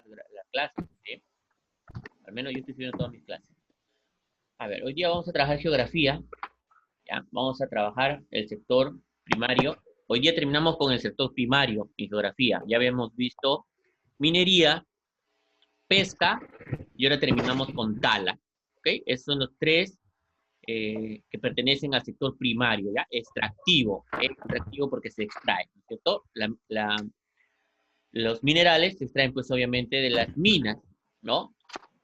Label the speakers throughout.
Speaker 1: las clases, ¿sí? Al menos yo estoy subiendo todas mis clases. A ver, hoy día vamos a trabajar geografía, ¿ya? Vamos a trabajar el sector primario. Hoy día terminamos con el sector primario en geografía. Ya habíamos visto minería, pesca y ahora terminamos con tala. ¿Ok? Esos son los tres que pertenecen al sector primario, ¿ya? Extractivo, extractivo porque se extrae, ¿no es cierto? Los minerales se extraen, pues, obviamente, de las minas, ¿no?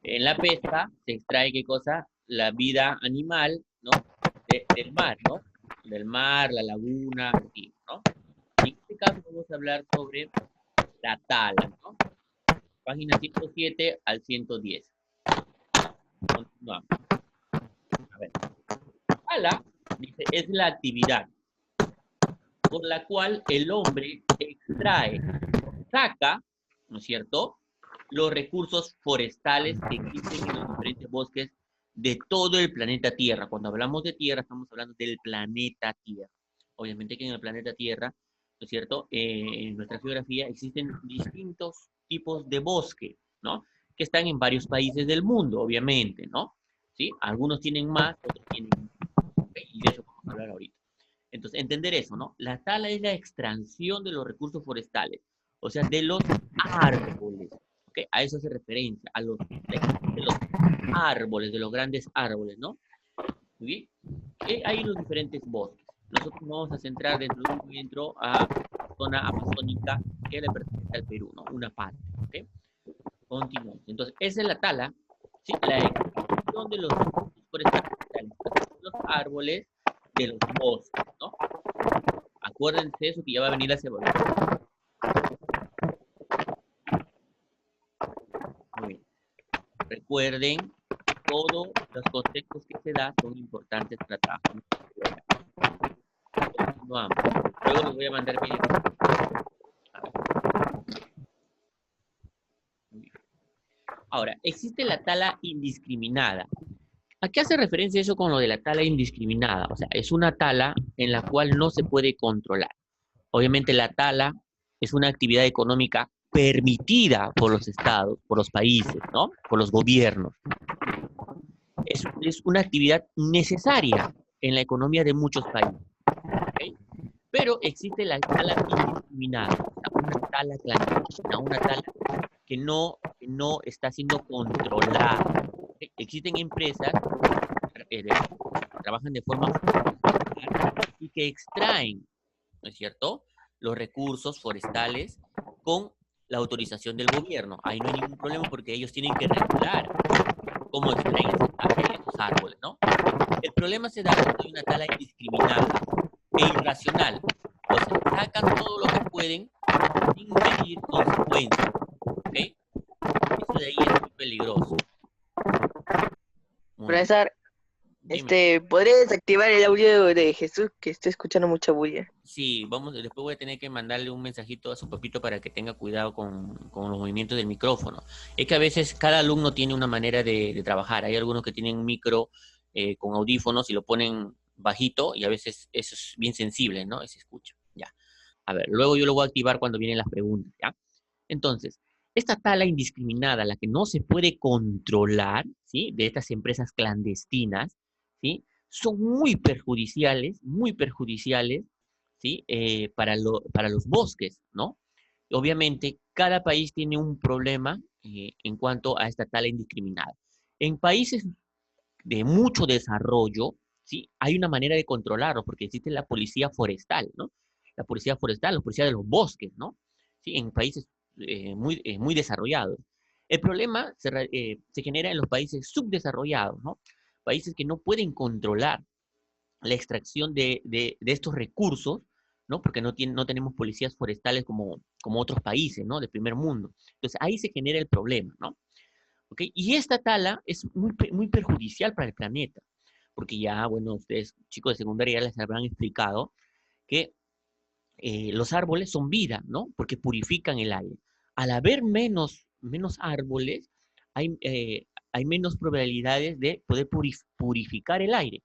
Speaker 1: En la pesca se extrae, ¿qué cosa? La vida animal, ¿no? Del mar, ¿no? Del mar, la laguna, el río, ¿no? Y en este caso vamos a hablar sobre la tala, ¿no? Página 107 al 110. Continuamos. A ver. Tala, dice, es la actividad por la cual el hombre extrae, saca, ¿no es cierto?, los recursos forestales que existen en los diferentes bosques de todo el planeta Tierra. Cuando hablamos de Tierra, estamos hablando del planeta Tierra. Obviamente que en el planeta Tierra, ¿no es cierto?, en nuestra geografía existen distintos tipos de bosque, ¿no?, que están en varios países del mundo, obviamente, ¿no? ¿Sí? Algunos tienen más, otros tienen menos. ¿Okay? Y de eso vamos a hablar ahorita. Entonces, entender eso, ¿no? La tala es la extracción de los recursos forestales, o sea, de los árboles. ¿Ok? A eso hace referencia, de los árboles, de los grandes árboles, ¿no? Muy bien. Hay los diferentes bosques. Nosotros nos vamos a centrar dentro a la zona amazónica que le pertenece al Perú, ¿no? Una parte. ¿Ok? Continuamos. Entonces, esa es la tala, ¿sí? La extracción de los recursos forestales, la extracción de los árboles de los bosques, ¿no? Acuérdense de eso que ya va a venir la cebolla. Muy bien. Recuerden, todos los conceptos que se dan son importantes para trabajar. Continuamos. Luego les voy a mandar mi... Ahora, existe la tala indiscriminada. ¿A qué hace referencia eso con lo de la tala indiscriminada? O sea, es una tala en la cual no se puede controlar. Obviamente la tala es una actividad económica permitida por los estados, por los países, ¿no? Por los gobiernos. Es una actividad necesaria en la economía de muchos países. ¿Okay? Pero existe la tala indiscriminada, o sea, una tala clandestina, una tala que no está siendo controlada. ¿Okay? Existen empresas que trabajan de forma y que extraen, ¿no es cierto?, los recursos forestales con la autorización del gobierno. Ahí no hay ningún problema porque ellos tienen que regular cómo extraen esos árboles, ¿no? El problema se da cuando hay una tala indiscriminada e irracional. O sea, sacan todo lo que pueden sin medir consecuencias, ¿ok? Eso de ahí es muy peligroso. Muy bien.
Speaker 2: Profesor,
Speaker 1: Dime.
Speaker 2: ¿podría desactivar el audio de Jesús que estoy escuchando mucha bulla?
Speaker 1: Sí, después voy a tener que mandarle un mensajito a su papito para que tenga cuidado con los movimientos del micrófono. Es que a veces cada alumno tiene una manera de trabajar. Hay algunos que tienen un micro con audífonos y lo ponen bajito y a veces eso es bien sensible, ¿no? Se escucha. Ya. A ver, luego yo lo voy a activar cuando vienen las preguntas, ¿ya? Entonces, esta tala indiscriminada, la que no se puede controlar, ¿sí? De estas empresas clandestinas, ¿sí? Son muy perjudiciales, ¿sí? Para los bosques, ¿no? Obviamente, cada país tiene un problema en cuanto a esta tala indiscriminada. En países de mucho desarrollo, ¿sí? Hay una manera de controlarlo, porque existe la policía forestal, ¿no? La policía forestal, la policía de los bosques, ¿no? ¿Sí? En países muy desarrollados. El problema se genera en los países subdesarrollados, ¿no? Países que no pueden controlar la extracción de estos recursos, ¿no? Porque no tenemos policías forestales como otros países, ¿no? De primer mundo. Entonces ahí se genera el problema, ¿no? ¿Okay? Y esta tala es muy perjudicial para el planeta, porque ya, bueno, ustedes, chicos de secundaria, ya les habrán explicado que los árboles son vida, ¿no? Porque purifican el aire. Al haber menos árboles, hay menos probabilidades de poder purificar el aire,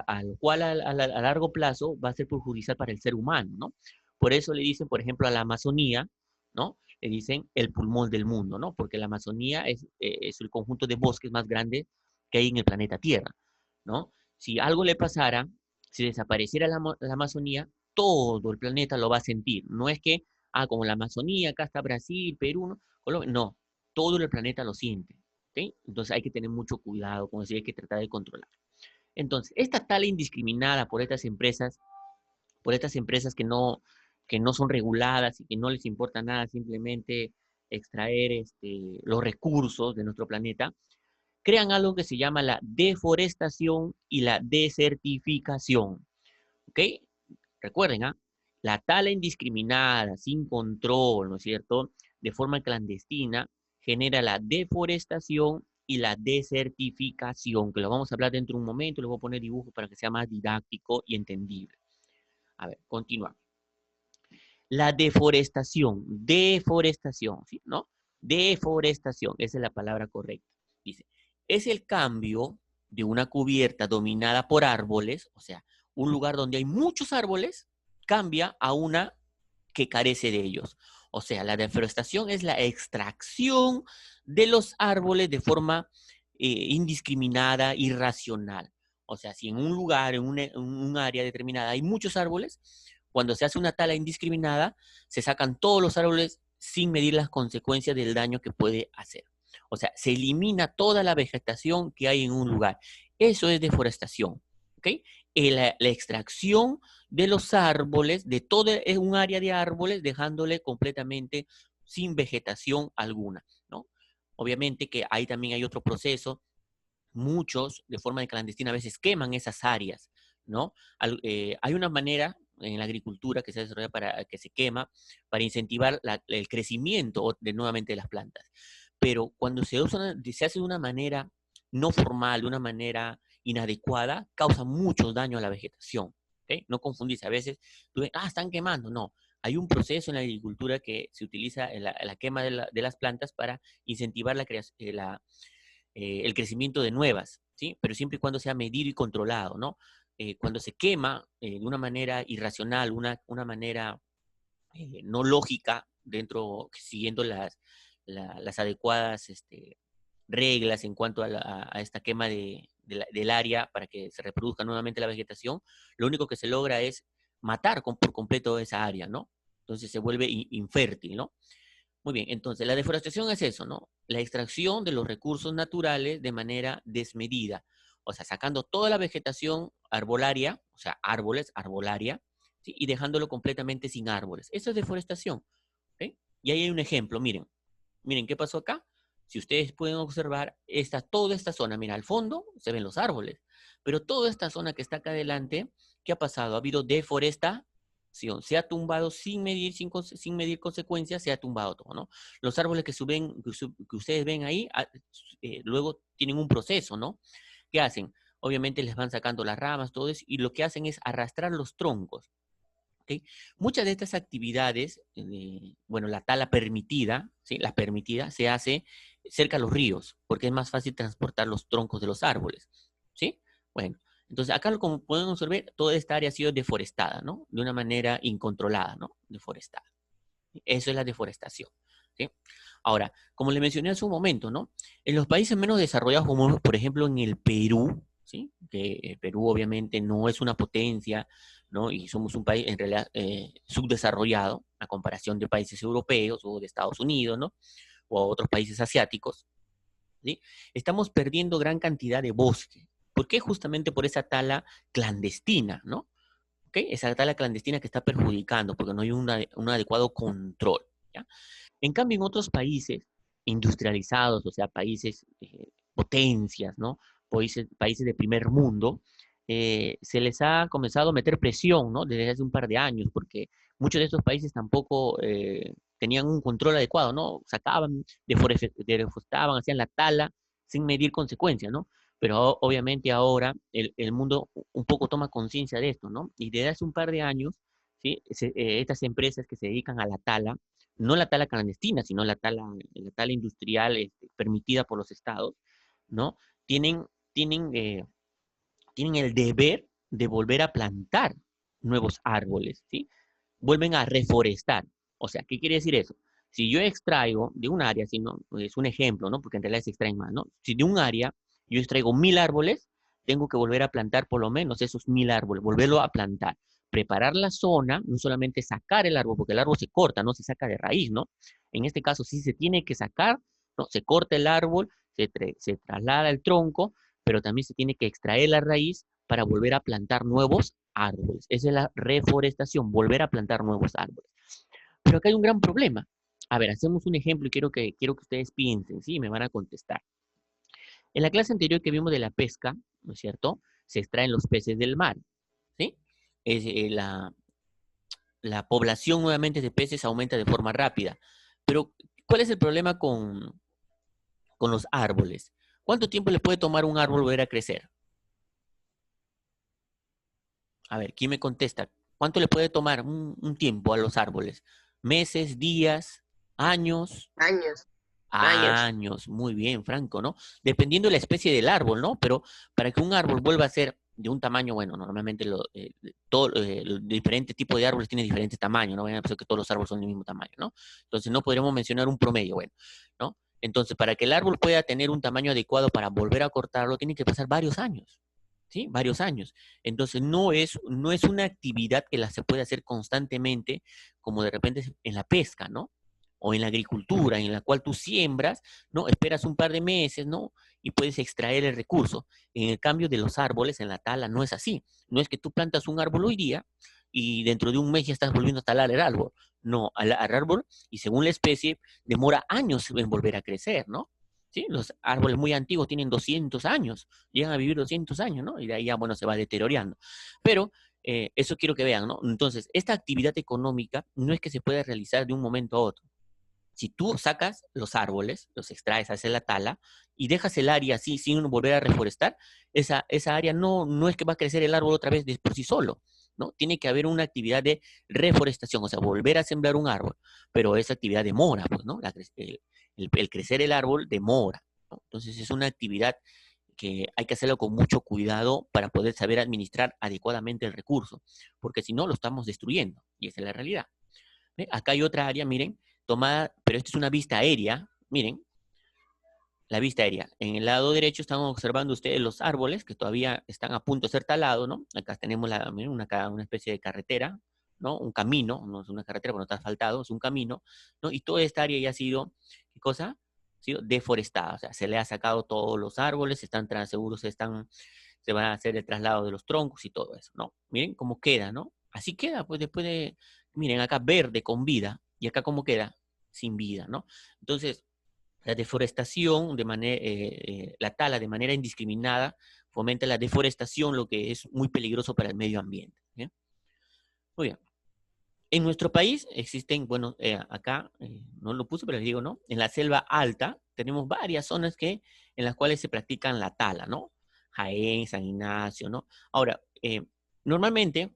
Speaker 1: a lo cual a largo plazo va a ser perjudicial para el ser humano, ¿no? Por eso le dicen, por ejemplo, a la Amazonía, ¿no? le dicen el pulmón del mundo, ¿no? Porque la Amazonía es el conjunto de bosques más grande que hay en el planeta Tierra, ¿no? Si algo le pasara, si desapareciera la Amazonía, todo el planeta lo va a sentir. No es que, como la Amazonía, acá está Brasil, Perú, ¿no? Colombia, no, todo el planeta lo siente, ¿ok? Entonces hay que tener mucho cuidado, como decía, hay que tratar de controlar. Entonces, esta tala indiscriminada por estas empresas que no son reguladas y que no les importa nada, simplemente extraer los recursos de nuestro planeta, crean algo que se llama la deforestación y la desertificación. ¿Ok? Recuerden, la tala indiscriminada, sin control, ¿no es cierto?, de forma clandestina, genera la deforestación y la desertificación, que lo vamos a hablar dentro de un momento, le voy a poner dibujos para que sea más didáctico y entendible. A ver, continúa. La deforestación, ¿sí? ¿No? Deforestación, esa es la palabra correcta. Dice, es el cambio de una cubierta dominada por árboles, o sea, un lugar donde hay muchos árboles, cambia a una que carece de ellos. O sea, la deforestación es la extracción de los árboles de forma indiscriminada, irracional. O sea, si en un lugar, en un área determinada hay muchos árboles, cuando se hace una tala indiscriminada, se sacan todos los árboles sin medir las consecuencias del daño que puede hacer. O sea, se elimina toda la vegetación que hay en un lugar. Eso es deforestación. ¿Ok? La extracción de los árboles, de todo un área de árboles, dejándole completamente sin vegetación alguna, ¿no? Obviamente que ahí también hay otro proceso. Muchos, de forma clandestina, a veces queman esas áreas, ¿no? Hay una manera en la agricultura que se desarrolla para que se quema, para incentivar el crecimiento nuevamente de las plantas. Pero cuando se hace de una manera no formal, de una manera inadecuada, causa mucho daño a la vegetación. ¿Okay? No confundirse. A veces tú ves, están quemando. No. Hay un proceso en la agricultura que se utiliza en la quema de las plantas para incentivar el crecimiento de nuevas, ¿sí? Pero siempre y cuando sea medido y controlado, ¿no? Cuando se quema de una manera irracional, una manera no lógica, siguiendo las adecuadas reglas en cuanto a esta quema del área para que se reproduzca nuevamente la vegetación, lo único que se logra es matar por completo esa área, ¿no? Entonces se vuelve infértil, ¿no? Muy bien, entonces la deforestación es eso, ¿no? La extracción de los recursos naturales de manera desmedida, o sea, sacando toda la vegetación arbolaria, o sea, árboles, arbolaria, ¿sí? Y dejándolo completamente sin árboles. Eso es deforestación, ¿ok? Y ahí hay un ejemplo, miren qué pasó acá. Si ustedes pueden observar, toda esta zona, mira, al fondo se ven los árboles, pero toda esta zona que está acá adelante, ¿qué ha pasado? Ha habido deforestación, se ha tumbado sin medir consecuencias, se ha tumbado todo, ¿no? Los árboles que ustedes ven ahí, luego tienen un proceso, ¿no? ¿Qué hacen? Obviamente les van sacando las ramas, todo eso, y lo que hacen es arrastrar los troncos. ¿Okay? Muchas de estas actividades, bueno, la tala permitida, ¿sí? La permitida se hace cerca a los ríos, porque es más fácil transportar los troncos de los árboles, ¿sí? Bueno, entonces acá como podemos ver, toda esta área ha sido deforestada, ¿no? De una manera incontrolada, ¿no? Deforestada. Eso es la deforestación, ¿sí? Ahora, como le mencioné hace un momento, ¿no? En los países menos desarrollados, como por ejemplo en el Perú, ¿sí? Que Perú obviamente no es una potencia, ¿no? Y somos un país en realidad subdesarrollado a comparación de países europeos o de Estados Unidos, ¿no? O otros países asiáticos, ¿sí? Estamos perdiendo gran cantidad de bosque. ¿Por qué? Justamente por esa tala clandestina, ¿no? ¿Ok? Esa tala clandestina que está perjudicando porque no hay un adecuado control, ¿ya? En cambio, en otros países industrializados, o sea, países potencias, ¿no? Países de primer mundo, se les ha comenzado a meter presión, ¿no? Desde hace un par de años, porque muchos de estos países tampoco tenían un control adecuado, ¿no? Sacaban, deforestaban, hacían la tala sin medir consecuencias, ¿no? Pero obviamente ahora el mundo un poco toma conciencia de esto, ¿no? Y desde hace un par de años, ¿sí? Estas empresas que se dedican a la tala, no la tala clandestina, sino la tala industrial permitida por los estados, ¿no? Tienen, tienen, eh, tienen el deber de volver a plantar nuevos árboles, ¿sí? Vuelven a reforestar. O sea, ¿qué quiere decir eso? Si yo extraigo de un área, si no, es un ejemplo, ¿no? Porque en realidad se extraen más, ¿no? Si de un área yo extraigo 1000 árboles, tengo que volver a plantar por lo menos esos 1000 árboles, volverlo a plantar. Preparar la zona, no solamente sacar el árbol, porque el árbol se corta, no se saca de raíz, ¿no? En este caso sí se tiene que sacar, ¿no? Se corta el árbol, se traslada el tronco, pero también se tiene que extraer la raíz para volver a plantar nuevos árboles. Esa es la reforestación, volver a plantar nuevos árboles. Pero acá hay un gran problema. A ver, hacemos un ejemplo y quiero que ustedes piensen, ¿sí? Me van a contestar. En la clase anterior que vimos de la pesca, ¿no es cierto? Se extraen los peces del mar, ¿sí? Es, la población nuevamente de peces aumenta de forma rápida. Pero, ¿cuál es el problema con los árboles? ¿Cuánto tiempo le puede tomar un árbol volver a crecer? A ver, ¿quién me contesta? ¿Cuánto le puede tomar un tiempo a los árboles? ¿Meses, días, años?
Speaker 2: Años, años.
Speaker 1: Años, muy bien, Franco, ¿no? Dependiendo de la especie del árbol, ¿no? Pero para que un árbol vuelva a ser de un tamaño, bueno, normalmente los diferentes tipos de árboles tienen diferentes tamaños, no vayan a pensar que todos los árboles son del mismo tamaño, ¿no? Entonces no podríamos mencionar un promedio, bueno, ¿no? Entonces, para que el árbol pueda tener un tamaño adecuado para volver a cortarlo, tiene que pasar varios años, ¿sí? Varios años. Entonces, no es una actividad que se puede hacer constantemente, como de repente en la pesca, ¿no? O en la agricultura, en la cual tú siembras, ¿no? Esperas un par de meses, ¿no? Y puedes extraer el recurso. En el cambio de los árboles, en la tala, no es así. No es que tú plantas un árbol hoy día y dentro de un mes ya estás volviendo a talar el árbol. No, al árbol, y según la especie, demora años en volver a crecer, ¿no? ¿Sí? Los árboles muy antiguos tienen 200 años, llegan a vivir 200 años, ¿no? Y de ahí ya, bueno, se va deteriorando. Pero eso quiero que vean, ¿no? Entonces, esta actividad económica no es que se pueda realizar de un momento a otro. Si tú sacas los árboles, los extraes, haces la tala y dejas el área así sin volver a reforestar, esa área no es que va a crecer el árbol otra vez por sí solo, ¿no? Tiene que haber una actividad de reforestación, o sea, volver a sembrar un árbol, pero esa actividad demora, pues, ¿no? El crecer el árbol demora, ¿no? Entonces es una actividad que hay que hacerlo con mucho cuidado para poder saber administrar adecuadamente el recurso, porque si no lo estamos destruyendo, y esa es la realidad. ¿Ve? Acá hay otra área, miren, tomada, pero esta es una vista aérea, miren, la vista aérea. En el lado derecho están observando ustedes los árboles que todavía están a punto de ser talados, ¿no? Acá tenemos miren, una especie de carretera, ¿no? Un camino, no es una carretera porque no está asfaltado, es un camino, ¿no? Y toda esta área ya ha sido, ¿qué cosa? Ha sido deforestada, o sea, se le ha sacado todos los árboles, están seguros, se van a hacer el traslado de los troncos y todo eso, ¿no? Miren cómo queda, ¿no? Así queda, pues después de, miren, acá verde con vida, y acá cómo queda, sin vida, ¿no? Entonces, la deforestación, la tala de manera indiscriminada, fomenta la deforestación, lo que es muy peligroso para el medio ambiente. ¿Bien? Muy bien. En nuestro país existen, bueno, acá no lo puse, pero les digo, ¿no? En la selva alta tenemos varias zonas en las cuales se practican la tala, ¿no? Jaén, San Ignacio, ¿no? Ahora, normalmente,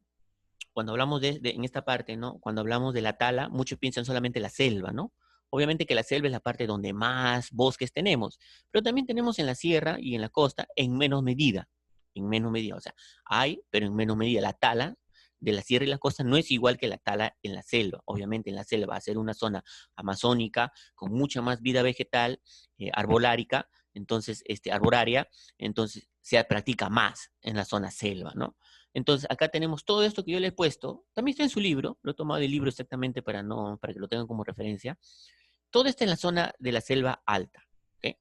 Speaker 1: cuando hablamos en esta parte, ¿no? Cuando hablamos de la tala, muchos piensan solamente en la selva, ¿no? Obviamente que la selva es la parte donde más bosques tenemos, pero también tenemos en la sierra y en la costa en menos medida, o sea, hay, pero en menos medida. La tala de la sierra y la costa no es igual que la tala en la selva. Obviamente en la selva va a ser una zona amazónica con mucha más vida vegetal, arbolárica, entonces, arboraria, entonces se practica más en la zona selva, ¿no? Entonces, acá tenemos todo esto que yo le he puesto. También está en su libro. Lo he tomado del libro exactamente para que lo tengan como referencia. Todo está en la zona de la selva alta. ¿Ok?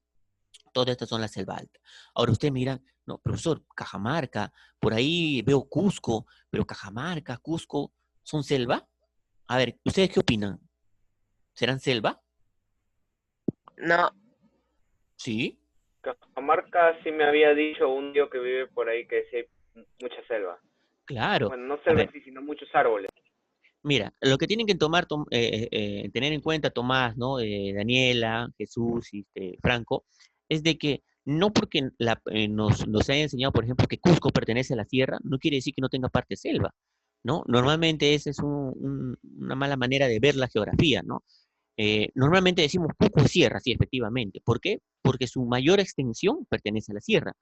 Speaker 1: Toda esta zona de la selva alta. Ahora ustedes miran, no, profesor, Cajamarca, por ahí veo Cusco, pero Cajamarca, Cusco, ¿son selva? A ver, ¿ustedes qué opinan? ¿Serán selva?
Speaker 2: No,
Speaker 1: Sí,
Speaker 3: Cajamarca sí me había dicho un tío que vive por ahí que sí hay mucha selva.
Speaker 1: claro.
Speaker 3: Bueno, no
Speaker 1: A
Speaker 3: selva
Speaker 1: ver,
Speaker 3: sí, sino muchos árboles.
Speaker 1: mira, lo que tienen que tener en cuenta Tomás, ¿no? Daniela, Jesús y Franco, es de que no porque nos haya enseñado, por ejemplo, que Cusco pertenece a la sierra, no quiere decir que no tenga parte selva, ¿no? Normalmente esa es una mala manera de ver la geografía, ¿no? Normalmente decimos Cusco es sierra, sí, efectivamente. ¿Por qué? Porque su mayor extensión pertenece a la sierra,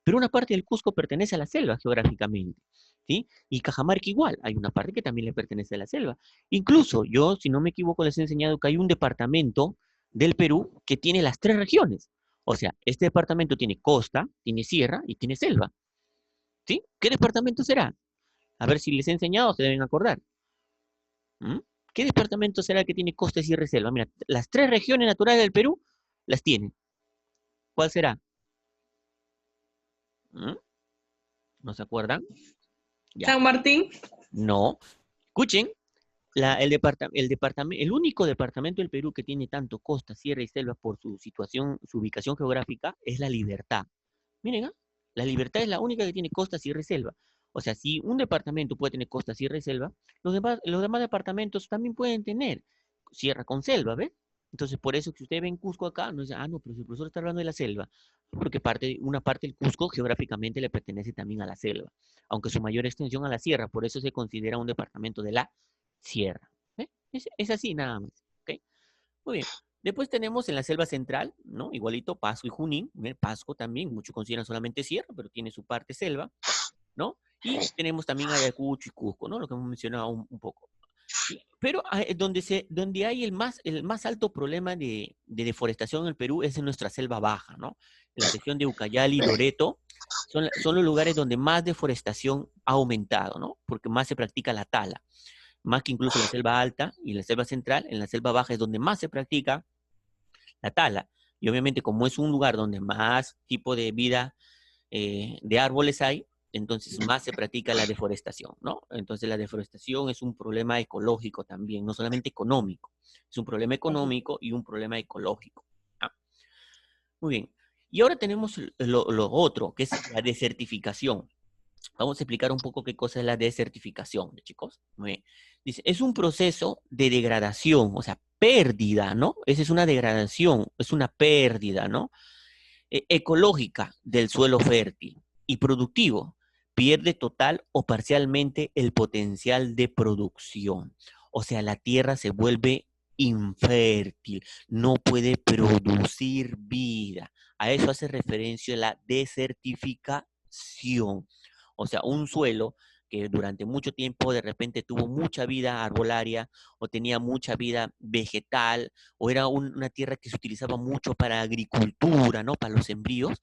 Speaker 1: pero una parte del Cusco pertenece a la selva geográficamente. ¿sí? Y Cajamarca igual, hay una parte que también le pertenece a la selva. Incluso yo, si no me equivoco, les he enseñado que hay un departamento del Perú que tiene las tres regiones. O sea, este departamento tiene costa, tiene sierra y tiene selva, ¿sí? ¿Qué departamento será? A ver si les he enseñado, se deben acordar. ¿Mm? ¿Qué departamento será que tiene costa, sierra y selva? Mira, las tres regiones naturales del Perú las tiene. ¿Cuál será? ¿Mm? ¿No se acuerdan? Ya.
Speaker 4: San Martín.
Speaker 1: No. Escuchen, el único departamento del Perú que tiene tanto costa, sierra y selva por su situación, su ubicación geográfica, es La Libertad. Miren, ¿ah? La Libertad es la única que tiene costa, sierra y selva. O sea, si un departamento puede tener costa, sierra y selva, los demás departamentos también pueden tener sierra con selva, ¿ves? Entonces, por eso que usted ve en Cusco acá, no dice, ah, no, pero si el profesor está hablando de la selva, porque una parte del Cusco geográficamente le pertenece también a la selva, aunque su mayor extensión a la sierra, por eso se considera un departamento de la sierra. ¿Eh? Es así nada más. ¿Ok? Muy bien. Después tenemos en la selva central, ¿no? Igualito Pasco y Junín. Pasco también, muchos consideran solamente sierra, pero tiene su parte selva, ¿no? Y tenemos también Ayacucho y Cusco, ¿no? Lo que hemos mencionado un poco. Pero donde hay el más alto problema de deforestación en el Perú es en nuestra selva baja, ¿no? En la sección de Ucayali y Loreto son los lugares donde más deforestación ha aumentado, ¿no? Porque más se practica la tala, más que incluso en la selva alta y en la selva central. En la selva baja es donde más se practica la tala. Y obviamente como es un lugar donde más tipo de vida de árboles hay, entonces más se practica la deforestación, ¿no? Entonces la deforestación es un problema ecológico también, no solamente económico. Es un problema económico y un problema ecológico. ¿Ah? Muy bien. Y ahora tenemos lo otro, que es la desertificación. Vamos a explicar un poco qué cosa es la desertificación, chicos. Muy bien. Dice, es un proceso de degradación, o sea, pérdida, ¿no? Esa es una degradación, es una pérdida, ¿no? Ecológica del suelo fértil y productivo. Pierde total o parcialmente el potencial de producción. O sea, la tierra se vuelve infértil, no puede producir vida. A eso hace referencia la desertificación. O sea, un suelo que durante mucho tiempo de repente tuvo mucha vida arbolaria o tenía mucha vida vegetal o era una tierra que se utilizaba mucho para agricultura, ¿no? Para los sembríos,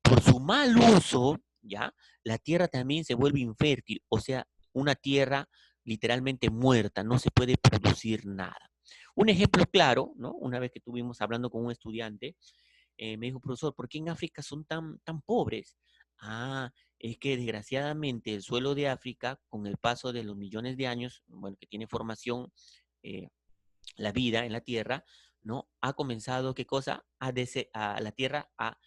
Speaker 1: por su mal uso, ¿ya? La tierra también se vuelve infértil, o sea, una tierra literalmente muerta, no se puede producir nada. Un ejemplo claro, ¿no? Una vez que estuvimos hablando con un estudiante, me dijo, profesor, ¿por qué en África son tan pobres? Ah, es que desgraciadamente el suelo de África, con el paso de los millones de años, bueno, que tiene formación, eh, la vida en la Tierra, ¿no? Ha comenzado, ¿qué cosa? A la Tierra a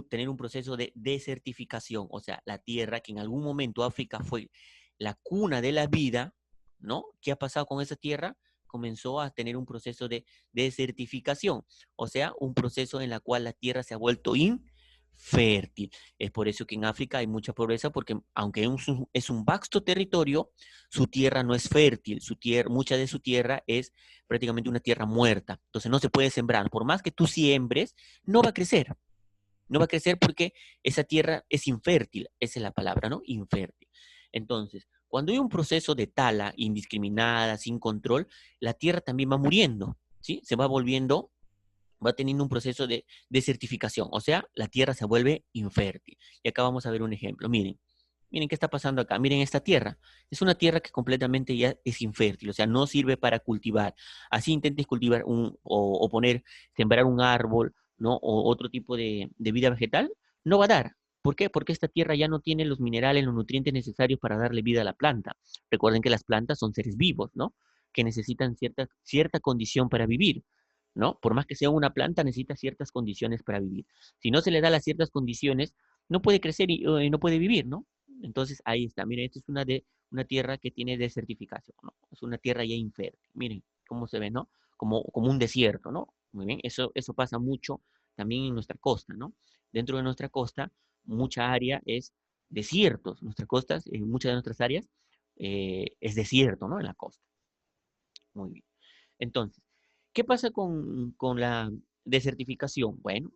Speaker 1: tener un proceso de desertificación, o sea, la Tierra, que en algún momento África fue la cuna de la vida, ¿no? ¿Qué ha pasado con esa Tierra? Comenzó a tener un proceso de desertificación, o sea, un proceso en el cual la Tierra se ha vuelto infértil. Es por eso que en África hay mucha pobreza, porque aunque es un vasto territorio, su tierra no es fértil, mucha de su tierra es prácticamente una tierra muerta. Entonces no se puede sembrar. Por más que tú siembres, no va a crecer. No va a crecer porque esa tierra es infértil. Esa es la palabra, ¿no? Infértil. Entonces, cuando hay un proceso de tala indiscriminada, sin control, la tierra también va muriendo, ¿sí? Se va volviendo, va teniendo un proceso de desertificación. O sea, la tierra se vuelve infértil. Y acá vamos a ver un ejemplo. Miren qué está pasando acá. Miren esta tierra. Es una tierra que completamente ya es infértil, o sea, no sirve para cultivar. Así intentes cultivar o poner, sembrar un árbol, ¿no? O otro tipo de vida vegetal, no va a dar. ¿Por qué? Porque esta tierra ya no tiene los minerales, los nutrientes necesarios para darle vida a la planta. Recuerden que las plantas son seres vivos, ¿no? Que necesitan cierta condición para vivir, ¿no? Por más que sea una planta, necesita ciertas condiciones para vivir. Si no se le da las ciertas condiciones, no puede crecer y no puede vivir, ¿no? Entonces ahí está, miren, esta es una tierra que tiene desertificación, ¿no? Es una tierra ya infértil, miren cómo se ve, ¿no? Como un desierto, ¿no? Muy bien, eso pasa mucho también en nuestra costa, ¿no? Dentro de nuestra costa, mucha área es desiertos, nuestras costas, muchas de nuestras áreas es desierto, ¿no? En la costa. Muy bien. Entonces, ¿qué pasa con la desertificación? Bueno,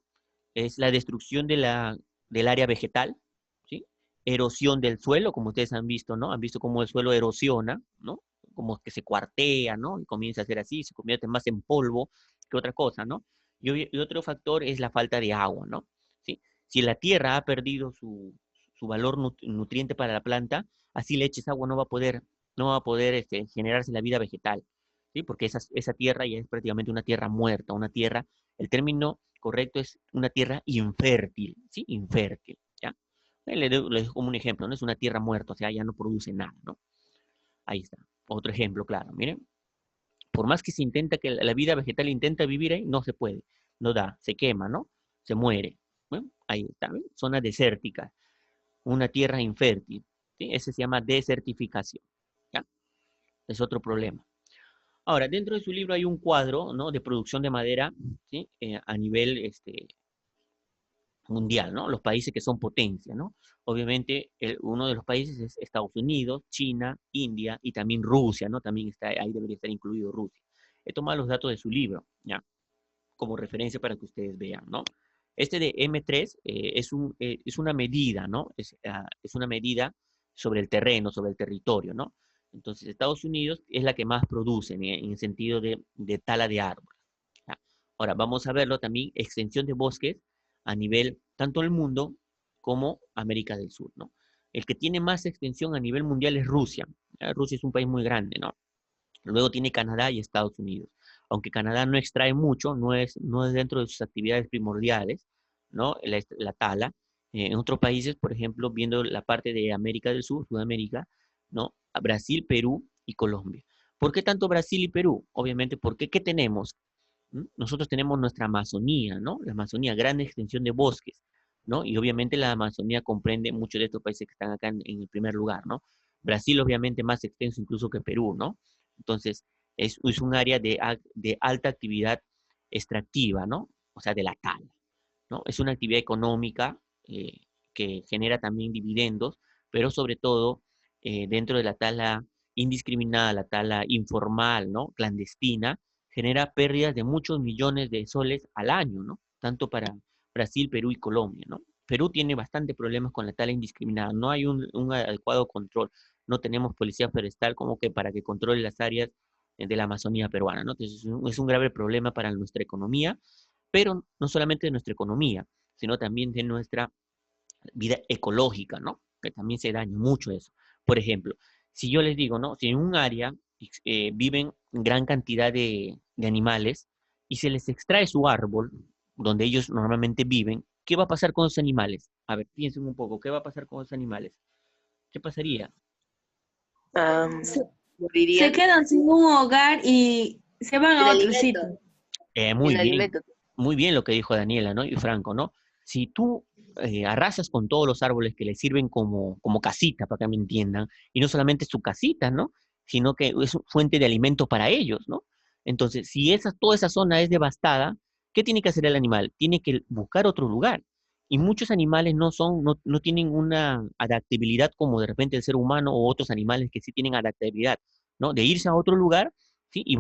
Speaker 1: es la destrucción del área vegetal, ¿sí? erosión del suelo, como ustedes han visto, ¿no? Han visto cómo el suelo erosiona, ¿no? Como que se cuartea, ¿no? Y comienza a ser así, se convierte más en polvo que otra cosa, ¿no? Y otro factor es la falta de agua, ¿no? ¿Sí? Si la tierra ha perdido su valor nutriente para la planta, así le eches agua no va a poder generarse la vida vegetal, ¿sí? Porque esa tierra ya es prácticamente una tierra muerta, el término correcto es una tierra infértil, ¿sí? Infértil, ¿ya? Les doy como un ejemplo, ¿no? Es una tierra muerta, o sea, ya no produce nada, ¿no? Ahí está. Otro ejemplo, claro. Miren, por más que se intenta, que la vida vegetal intenta vivir ahí, no se puede. No da, se quema, ¿no? Se muere. Bueno, ahí está, ¿ven? Zona desértica, una tierra infértil, ¿sí? Ese se llama desertificación, ¿ya? Es otro problema. Ahora, dentro de su libro hay un cuadro, ¿no? De producción de madera, ¿sí? A nivel mundial, ¿no? Los países que son potencia, ¿no? Obviamente, uno de los países es Estados Unidos, China, India y también Rusia, ¿no? También está, ahí debería estar incluido Rusia. He tomado los datos de su libro, ¿ya? Como referencia para que ustedes vean, ¿no? Este de M3 es una medida, ¿no? Es una medida sobre el terreno, sobre el territorio, ¿no? Entonces, Estados Unidos es la que más produce en el sentido de tala de árboles. ¿Ya? Ahora, vamos a verlo también, extensión de bosques a nivel tanto el mundo como América del Sur, ¿no? El que tiene más extensión a nivel mundial es Rusia. ¿Ya? Rusia es un país muy grande, ¿no? Luego tiene Canadá y Estados Unidos. Aunque Canadá no extrae mucho, no es dentro de sus actividades primordiales, ¿no? La tala. En otros países, por ejemplo, viendo la parte de América del Sur, Sudamérica, ¿no? A Brasil, Perú y Colombia. ¿Por qué tanto Brasil y Perú? Obviamente, porque ¿qué tenemos? Nosotros tenemos nuestra Amazonía, ¿no? La Amazonía, gran extensión de bosques, ¿no? Y obviamente la Amazonía comprende muchos de estos países que están acá en el primer lugar, ¿no? Brasil obviamente más extenso incluso que Perú, ¿no? Entonces, es un área de alta actividad extractiva, ¿no? O sea, de la tala, ¿no? Es una actividad económica que genera también dividendos, pero sobre todo dentro de la tala indiscriminada, la tala informal, ¿no? Clandestina, genera pérdidas de muchos millones de soles al año, ¿no? Tanto para Brasil, Perú y Colombia, ¿no? Perú tiene bastante problemas con la tala indiscriminada, no hay un adecuado control, no tenemos policía forestal como que para que controle las áreas de la Amazonía peruana, ¿no? Entonces es un grave problema para nuestra economía, pero no solamente de nuestra economía, sino también de nuestra vida ecológica, ¿no? Que también se daña mucho eso. Por ejemplo, si yo les digo, ¿no? Si en un área viven gran cantidad de animales y se les extrae su árbol, donde ellos normalmente viven, ¿qué va a pasar con esos animales? A ver, piensen un poco, ¿qué va a pasar con esos animales? ¿Qué pasaría?
Speaker 2: Am,
Speaker 4: Se, se
Speaker 2: morirían
Speaker 4: quedan sin un hogar y se van
Speaker 2: sin
Speaker 4: a otro
Speaker 2: alimento,
Speaker 4: sitio.
Speaker 1: Muy
Speaker 2: sin
Speaker 1: bien,
Speaker 2: alimento.
Speaker 1: muy bien lo que dijo Daniela, ¿no? Y Franco, ¿no? Si tú arrasas con todos los árboles que le sirven como casita, para que me entiendan, y no solamente su casita, ¿no? Sino que es fuente de alimento para ellos, ¿no? Entonces, si toda esa zona es devastada, ¿qué tiene que hacer el animal? Tiene que buscar otro lugar. Y muchos animales no tienen una adaptabilidad como de repente el ser humano o otros animales que sí tienen adaptabilidad, ¿no? De irse a otro lugar, ¿sí? Y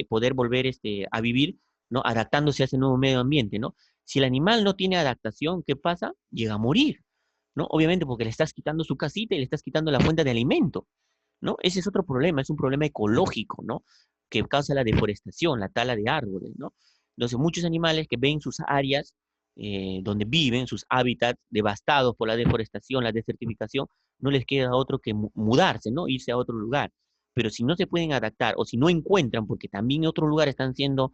Speaker 1: poder volver a vivir, ¿no? Adaptándose a ese nuevo medio ambiente, ¿no? Si el animal no tiene adaptación, ¿qué pasa? Llega a morir, ¿no? Obviamente porque le estás quitando su casita y le estás quitando la fuente de alimento, ¿no? Ese es otro problema, es un problema ecológico, ¿no? Que causa la deforestación, la tala de árboles, ¿no? Entonces, muchos animales que ven sus áreas donde viven, sus hábitats devastados por la deforestación, la desertificación, no les queda otro que mudarse, ¿no? Irse a otro lugar. Pero si no se pueden adaptar o si no encuentran, porque también en otros lugares están siendo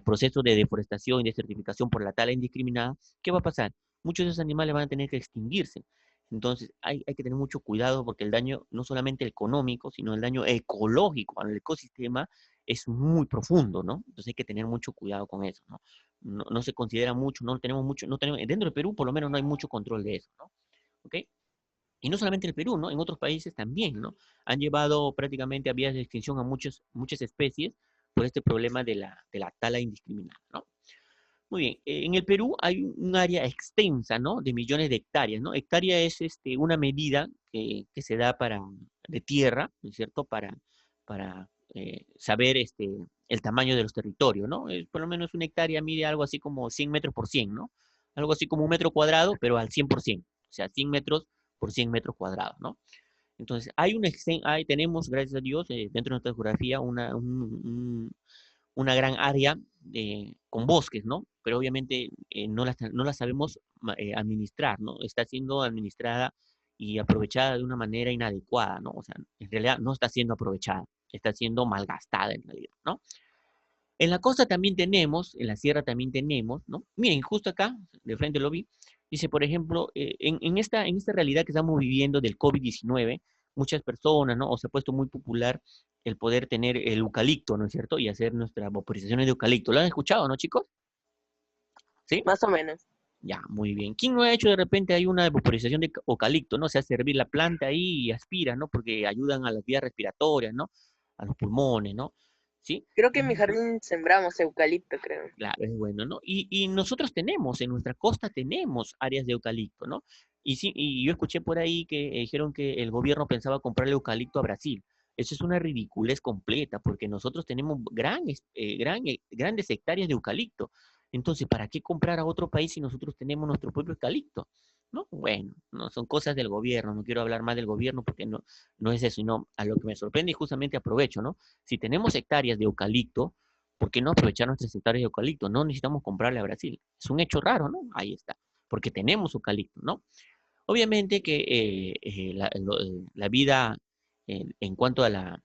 Speaker 1: procesos de deforestación y desertificación por la tala indiscriminada, ¿qué va a pasar? Muchos de esos animales van a tener que extinguirse. Entonces hay que tener mucho cuidado porque el daño no solamente económico, sino el daño ecológico al ecosistema es muy profundo, ¿no? Entonces hay que tener mucho cuidado con eso, ¿no? No se considera mucho, no tenemos mucho, no tenemos, dentro de Perú por lo menos no hay mucho control de eso, ¿no? ¿Ok? Y no solamente en el Perú, ¿no? En otros países también, ¿no? Han llevado prácticamente a vías de extinción a muchas especies por este problema de la tala indiscriminada, ¿no? Muy bien, en el Perú hay un área extensa, ¿no? De millones de hectáreas, ¿no? Hectárea es una medida que se da de tierra, ¿no es cierto? Para saber el tamaño de los territorios, ¿no? Por lo menos una hectárea mide algo así como 100 metros por 100, ¿no? Algo así como un metro cuadrado, pero al 100%. O sea, 100 metros por 100 metros cuadrados, ¿no? Entonces, tenemos, gracias a Dios, dentro de nuestra geografía, una gran área con bosques, ¿no? Pero obviamente no la sabemos administrar, ¿no? Está siendo administrada y aprovechada de una manera inadecuada, ¿no? O sea, en realidad no está siendo aprovechada, está siendo malgastada en realidad, ¿no? En la costa también tenemos, en la sierra también tenemos, ¿no? Miren, justo acá, de frente lo vi, dice, por ejemplo, en esta realidad que estamos viviendo del COVID-19, muchas personas, ¿no? O se ha puesto muy popular el poder tener el eucalipto, ¿no es cierto? Y hacer nuestras vaporizaciones de eucalipto. ¿Lo han escuchado, no, chicos? ¿Sí?
Speaker 2: Más o menos.
Speaker 1: Ya, muy bien. ¿Quién no ha hecho de repente hay una vaporización de eucalipto, ¿no? Se hace hervir la planta ahí y aspira, ¿no? Porque ayudan a las vías respiratorias, ¿no? A los pulmones, ¿no? ¿Sí?
Speaker 2: Creo que en mi jardín sembramos eucalipto, creo.
Speaker 1: Claro, es bueno, ¿no? Y nosotros tenemos, en nuestra costa tenemos áreas de eucalipto, ¿no? Y sí, y yo escuché por ahí que dijeron que el gobierno pensaba comprarle eucalipto a Brasil. Eso es una ridiculez completa, porque nosotros tenemos grandes hectáreas de eucalipto. Entonces, ¿para qué comprar a otro país si nosotros tenemos nuestro propio eucalipto? ¿No? Bueno, no son cosas del gobierno, no quiero hablar más del gobierno porque no es eso, sino a lo que me sorprende y justamente aprovecho, ¿no? Si tenemos hectáreas de eucalipto, ¿por qué no aprovechar nuestras hectáreas de eucalipto? No necesitamos comprarle a Brasil. Es un hecho raro, ¿no? Ahí está. Porque tenemos eucalipto, ¿no? Obviamente que la vida en cuanto a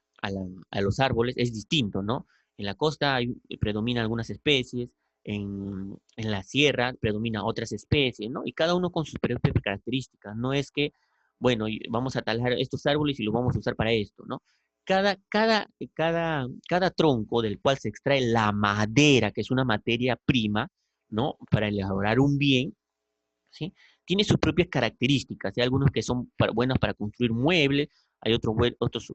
Speaker 1: los árboles es distinto, ¿no? En la costa predominan algunas especies, en la sierra predominan otras especies, ¿no? Y cada uno con sus propias características. No es que, bueno, vamos a talar estos árboles y los vamos a usar para esto, ¿no? Cada tronco del cual se extrae la madera, que es una materia prima, ¿no? Para elaborar un bien, ¿sí? Tiene sus propias características. Hay algunos que son buenos para construir muebles, hay otros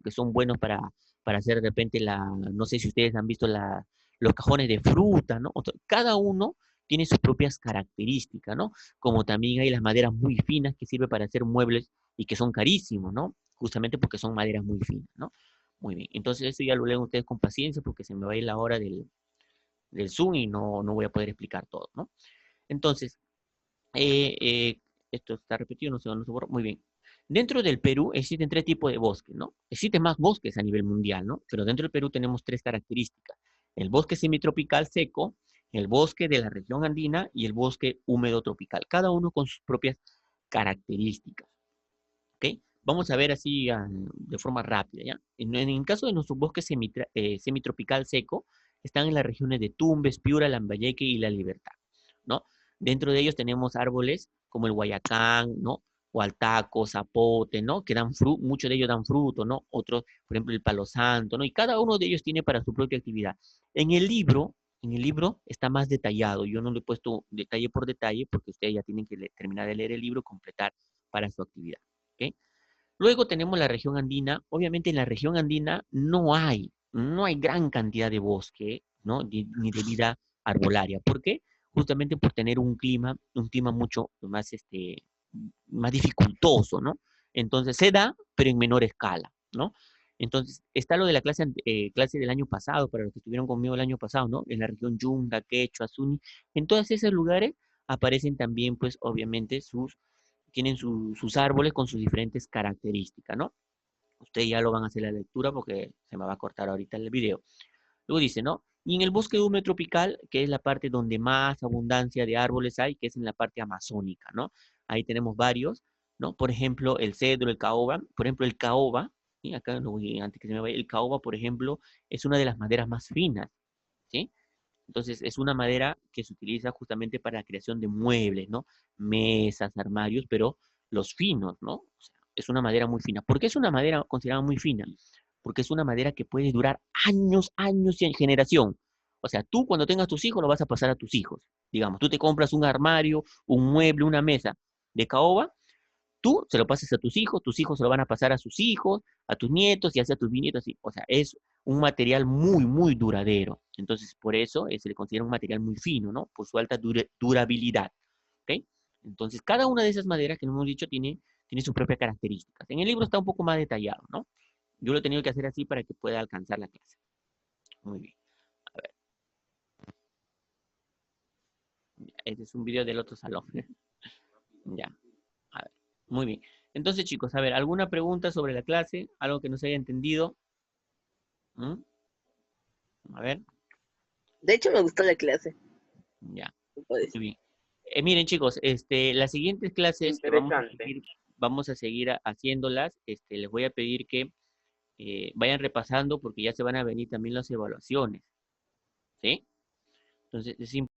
Speaker 1: que son buenos para hacer de repente no sé si ustedes han visto los cajones de fruta, ¿no? Cada uno tiene sus propias características, ¿no? Como también hay las maderas muy finas que sirven para hacer muebles y que son carísimos, ¿no? Justamente porque son maderas muy finas, ¿no? Muy bien, entonces eso ya lo leen ustedes con paciencia porque se me va a ir la hora del Zoom y no voy a poder explicar todo, ¿no? Entonces, eh, eh, esto está repetido, no se borró. Muy bien. Dentro del Perú existen tres tipos de bosques, ¿no? Existen más bosques a nivel mundial, ¿no? Pero dentro del Perú tenemos tres características. El bosque semitropical seco, el bosque de la región andina y el bosque húmedo tropical. Cada uno con sus propias características, ¿ok? Vamos a ver así de forma rápida, ¿ya? En el caso de nuestro bosque semitropical seco, están en las regiones de Tumbes, Piura, Lambayeque y La Libertad, ¿no? Dentro de ellos tenemos árboles como el guayacán, ¿no? Hualtaco, zapote, ¿no? Que dan fruto, muchos de ellos dan fruto, ¿no? Otros, por ejemplo, el palo santo, ¿no? Y cada uno de ellos tiene para su propia actividad. En el libro está más detallado. Yo no le he puesto detalle por detalle porque ustedes ya tienen que terminar de leer el libro y completar para su actividad, ¿ok? Luego tenemos la región andina. Obviamente en la región andina no hay gran cantidad de bosque, ¿no? Ni de vida arbolaria. ¿Por qué? Justamente por tener un clima mucho más dificultoso, ¿no? Entonces se da, pero en menor escala, ¿no? Entonces, está lo de la clase del año pasado, para los que estuvieron conmigo el año pasado, ¿no? En la región Yunga, Quechua, Suni. En todos esos lugares aparecen también, pues, obviamente, tienen sus árboles con sus diferentes características, ¿no? Ustedes ya lo van a hacer la lectura porque se me va a cortar ahorita el video. Luego dice, ¿no? Y en el bosque húmedo tropical, que es la parte donde más abundancia de árboles hay, que es en la parte amazónica, ¿no? Ahí tenemos varios, ¿no? Por ejemplo, el cedro, el caoba. Por ejemplo, el caoba, ¿sí? Acá no voy, antes que se me vaya, el caoba, por ejemplo, es una de las maderas más finas, ¿sí? Entonces, es una madera que se utiliza justamente para la creación de muebles, ¿no? Mesas, armarios, pero los finos, ¿no? O sea, es una madera muy fina. ¿Por qué es una madera considerada muy fina? Porque es una madera que puede durar años, años y en generación. O sea, tú cuando tengas tus hijos lo vas a pasar a tus hijos. Digamos, tú te compras un armario, un mueble, una mesa de caoba, tú se lo pasas a tus hijos se lo van a pasar a sus hijos, a tus nietos y así a tus bisnietos. O sea, es un material muy, muy duradero. Entonces, por eso se le considera un material muy fino, ¿no? Por su alta durabilidad. ¿Ok? Entonces, cada una de esas maderas que hemos dicho tiene sus propias características. En el libro está un poco más detallado, ¿no? Yo lo he tenido que hacer así para que pueda alcanzar la clase. Muy bien. A ver. Este es un video del otro salón. Ya. A ver. Muy bien. Entonces, chicos, a ver, ¿alguna pregunta sobre la clase? ¿Algo que no se haya entendido? ¿Mm? A ver,
Speaker 2: De hecho, me gustó la clase.
Speaker 1: ya,
Speaker 2: no puedo
Speaker 1: muy
Speaker 2: decir.
Speaker 1: bien. Miren, chicos, las siguientes clases que
Speaker 3: Interesante.
Speaker 1: vamos a seguir haciéndolas. Les voy a pedir que vayan repasando porque ya se van a venir también las evaluaciones, ¿sí? Entonces, es